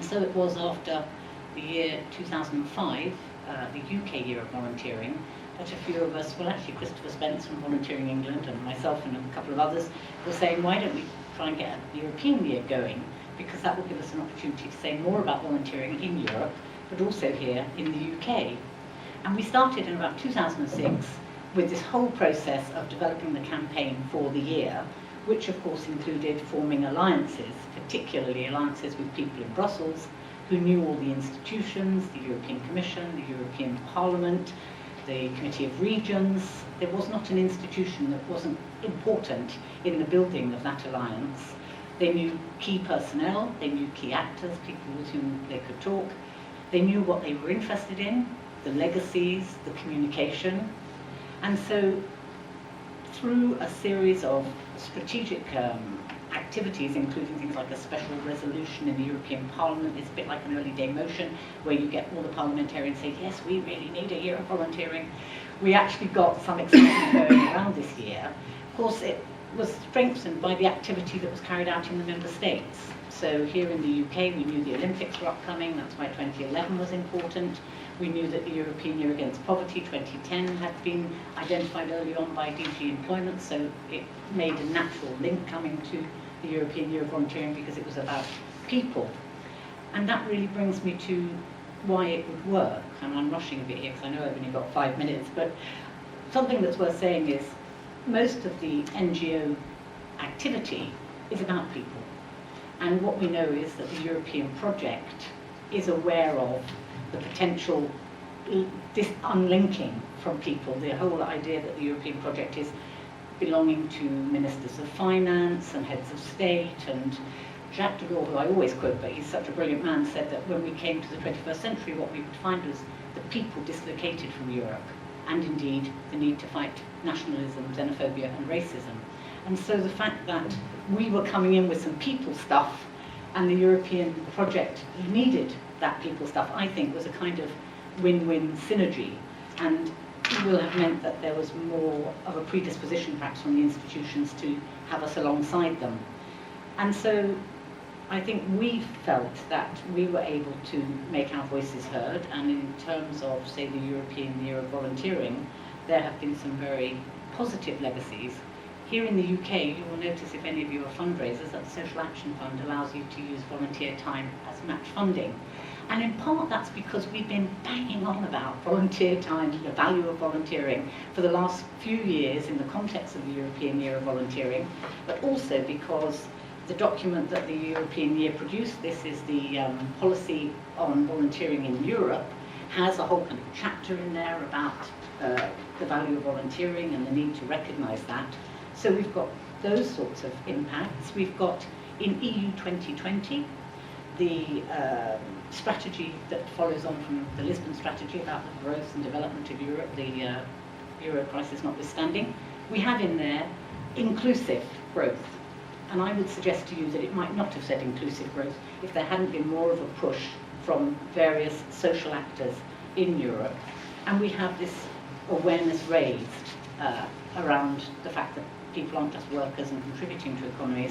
so it was after the year 2005, the UK year of volunteering, that a few of us, well actually Christopher Spence from Volunteering England and myself and a couple of others were saying, why don't we try and get a European year going, because that will give us an opportunity to say more about volunteering in Europe, but also here in the UK. And we started in about 2006 with this whole process of developing the campaign for the year, which of course included forming alliances, particularly alliances with people in Brussels who knew all the institutions, the European Commission, the European Parliament, the Committee of Regions. There was not an institution that wasn't important in the building of that alliance. They knew key personnel, they knew key actors, people with whom they could talk. They knew what they were interested in, the legacies, the communication. And so through a series of strategic activities, including things like a special resolution in the European Parliament, it's a bit like an early day motion where you get all the parliamentarians saying, yes, we really need a year of volunteering. We actually got some excitement going around this year. Of course, it was strengthened by the activity that was carried out in the member states. So here in the UK, we knew the Olympics were upcoming, that's why 2011 was important. We knew that the European Year Against Poverty 2010 had been identified early on by DG Employment, so it made a natural link coming to the European Year of Volunteering because it was about people. And that really brings me to why it would work. And I'm rushing a bit here because I know I've only got 5 minutes, but something that's worth saying is most of the NGO activity is about people. And what we know is that the European project is aware of the potential unlinking from people. The whole idea that the European project is belonging to ministers of finance and heads of state, and Jacques Delors, who I always quote, but he's such a brilliant man, said that when we came to the 21st century, what we would find was the people dislocated from Europe, and indeed the need to fight nationalism, xenophobia and racism. And so the fact that we were coming in with some people stuff and the European project needed that people stuff, I think was a kind of win-win synergy, and will have meant that there was more of a predisposition perhaps from the institutions to have us alongside them. And so I think we felt that we were able to make our voices heard, and in terms of, say, the European Year of Volunteering, there have been some very positive legacies. Here in the UK, you will notice, if any of you are fundraisers, that the Social Action Fund allows you to use volunteer time as match funding. And in part that's because we've been banging on about volunteer time, the value of volunteering, for the last few years in the context of the European Year of Volunteering, but also because the document that the European Year produced, this is the policy on volunteering in Europe, has a whole kind of chapter in there about the value of volunteering and the need to recognise that. So we've got those sorts of impacts. We've got in EU 2020 the strategy that follows on from the Lisbon strategy about the growth and development of Europe, the Euro crisis notwithstanding. We have in there inclusive growth. And I would suggest to you that it might not have said inclusive growth if there hadn't been more of a push from various social actors in Europe. And we have this awareness raised around the fact that people aren't just workers and contributing to economies,